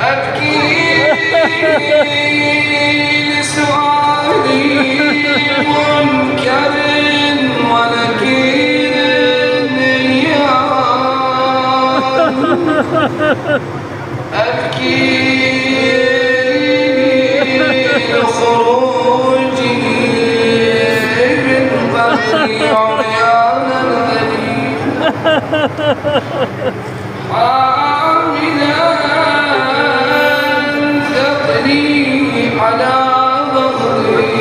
أبكي لسؤالي منكر ونكير نيان أبكي لخروجي من قلبي عريانا ذليلا حاملا ثقلي على ظهري